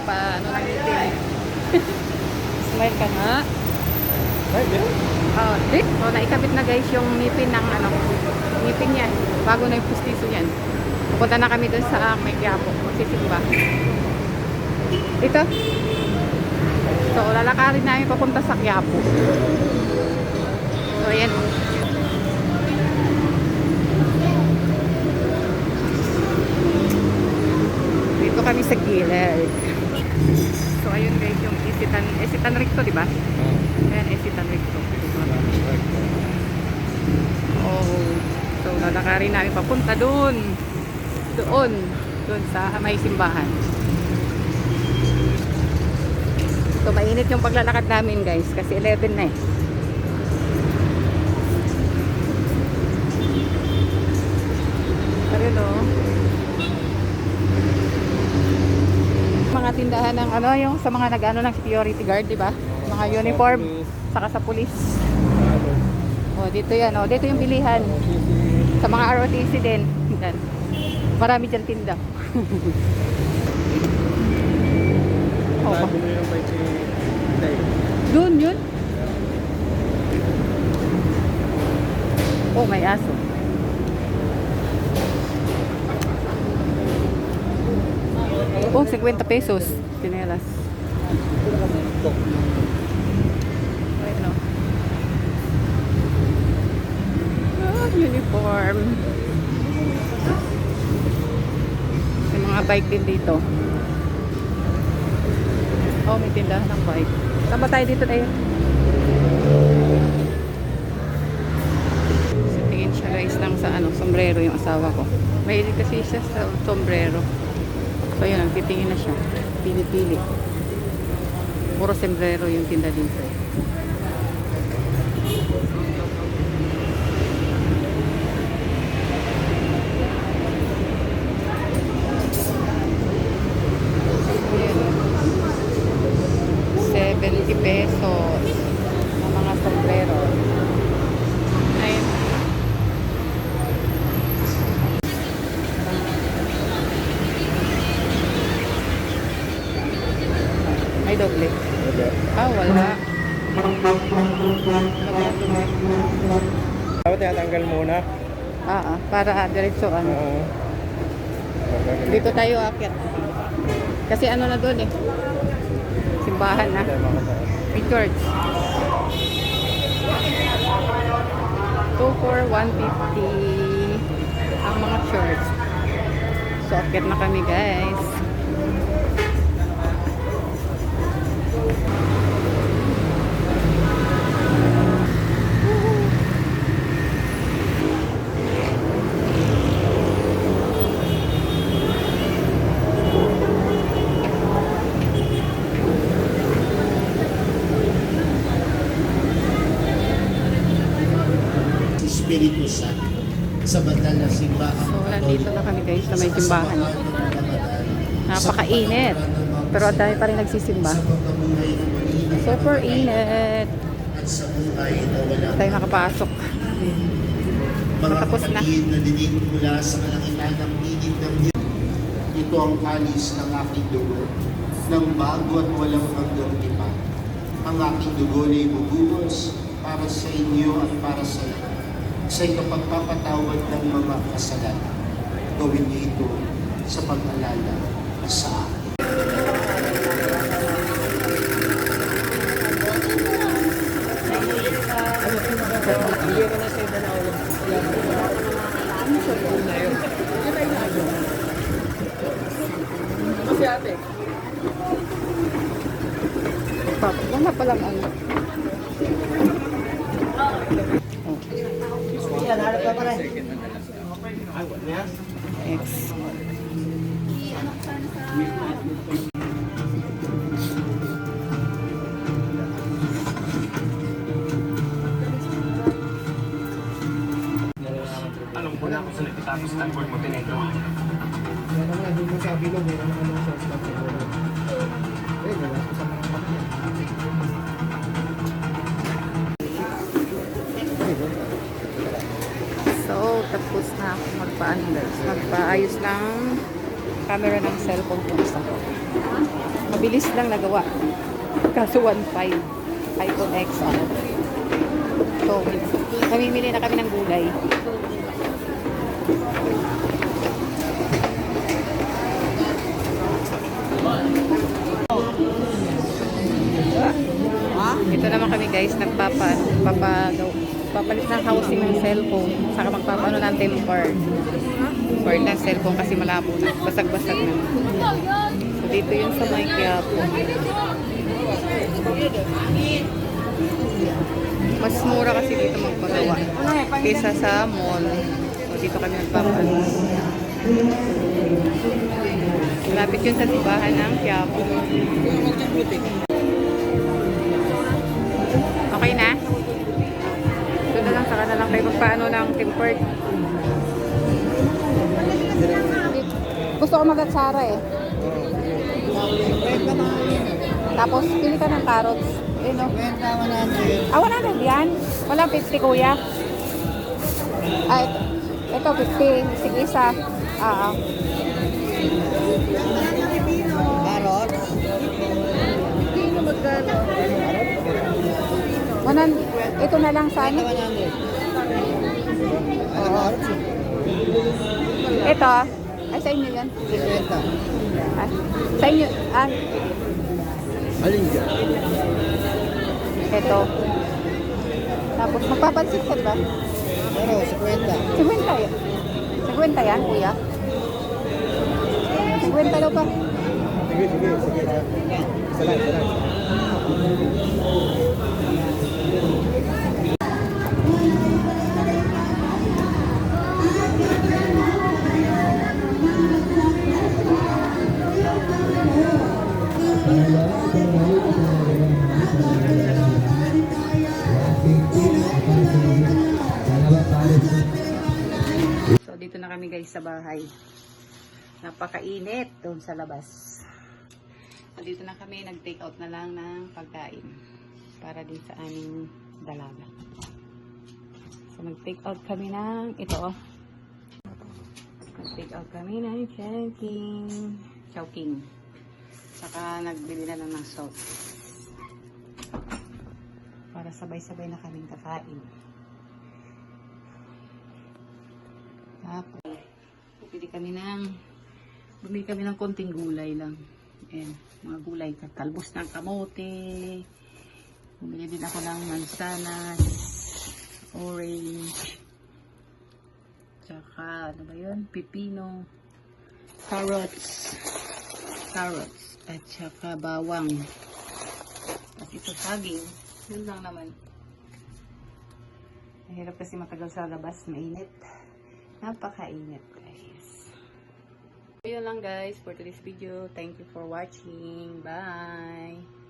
magpa ano ng ngipin. Smile ka nga. Oh, di. So, naikabit na guys yung ngipin ng ano, ngipin niya. Bago na yung pustiso niyan. Pupunta na kami dun sa may Quiapo. Magsisimba. Dito. So, lalakarin namin papunta sa Quiapo. So, ayan. Dito kami sa gilid. So, ayun guys, yung Isitan Recto, di ba? Ayan, Isitan Recto. Oh, so, lalakarin namin papunta doon sa may simbahan. So, mainit yung paglalakad namin guys, kasi 11 na eh. Ayun o. Mga tindahan ng ano, yung sa mga nag-ano ng security guard, di ba? Mga uniform, saka sa police. Oh, dito yan, oh. Dito yung bilihan. Sa mga ROTC din. Yan. Marami dyan tinda. Oh, doon yun. Oh, may aso. Oh, 50 pesos. Pinelas. Ayun o. Oh, uniform. May mga bike din dito. Oh, may tindahan ng bike. Saan ba tayo dito tayo? So, tingin siya guys ng sa ano, sombrero yung asawa ko. Mahilig kasi siya sa sombrero. So, yun, nagtitingin na siya. Pili-pili. Puro sombrero yung tinda dito. Pesos ng mga sombrero. Ayun. May doble. Ah, wala. Dapat tinatanggal muna. Para diretso ano. Dito tayo aakyat. Kasi ano na doon eh. Simbahan na. May church. 2 for 150 ang mga church. So, aakyat na kami guys. Espiritu Santo sa banal na simbahan. So, nandito na kami guys sa may simbahan. Napakainit. Pero ang dami pa rin nagsisimba. Super init. At sa buhay na walang Tayo nakapasok. mga Tapos na. kapatid na dinig mula sa kalangitan ng pinig ng Diyos. Ito ang kalis ng aking dugo, ng bago at walang hanggang tipan. Ang aking dugo na ibubuhos para sa inyo at para sa lahat. Sa ikapagpapatawad ng mga kasalanan. Gawin niyo ito sa pag-alala sa akin. Kasi ate. Wala palang ano. X. Anong pula ko sa nagtitapos Stanford Montenegro? Meron nga dito sa bilog, meron nga nung sa stop siguro. Eh, wala ko sa mga kapatid. So, tapos na ako magpaano guys. Magpaayos ng camera ng cellphone ko. Mabilis lang nagawa. Kaso 1.5. iPhone X. Ano. So, namimili na kami ng gulay. Ito naman kami guys, papalit ng housing ng cellphone, saka magpapano ng temper ng cellphone kasi malabo na, basag-basag na. So dito yun sa may Quiapo. Mas mura kasi dito magpagawa kaysa sa mall. So dito kami nagpapalit. Lapit yun sa tibahan ng Quiapo. Okay na? Ito na lang, saka na lang kayo magpaano ng tempered. Gusto ko mag-atsara eh. Tapos, pili ka ng carrots. Eh, no? 100 yan? Walang 50 kuya? Ah, ito 50. Sige, isa. Carrots? Pipino magkano? Ito na lang sa ano? Oo. Ito, ay sa inyo yan. 50. Ah, sa inyo, Alin dyan? ito. Tapos magpapansin ka, diba? Pero, 50. 50 yan. 50 yan, kuya. 50 daw pa. Sige. Isa lang. So dito na kami guys sa bahay. Napakainit doon sa labas. Dito na kami, nag-take out na lang ng pagkain para din sa aming dalaga. So nag-take out kami ng ito. Nag-take out kami ng Chowking. Saka nagbili na lang ng salt. Para sabay-sabay na kaming kakain. Tapos, bumili kami ng konting gulay lang. Ayan, mga gulay, talbos ng kamote. Bumili din ako ng mansanas, orange, tsaka, ano ba yun? Pipino, carrots, at tsaka bawang. At ito saging, yun lang naman. Mahirap kasi matagal sa labas, mainit. Napakainit guys. So yun lang guys for today's video. Thank you for watching. Bye!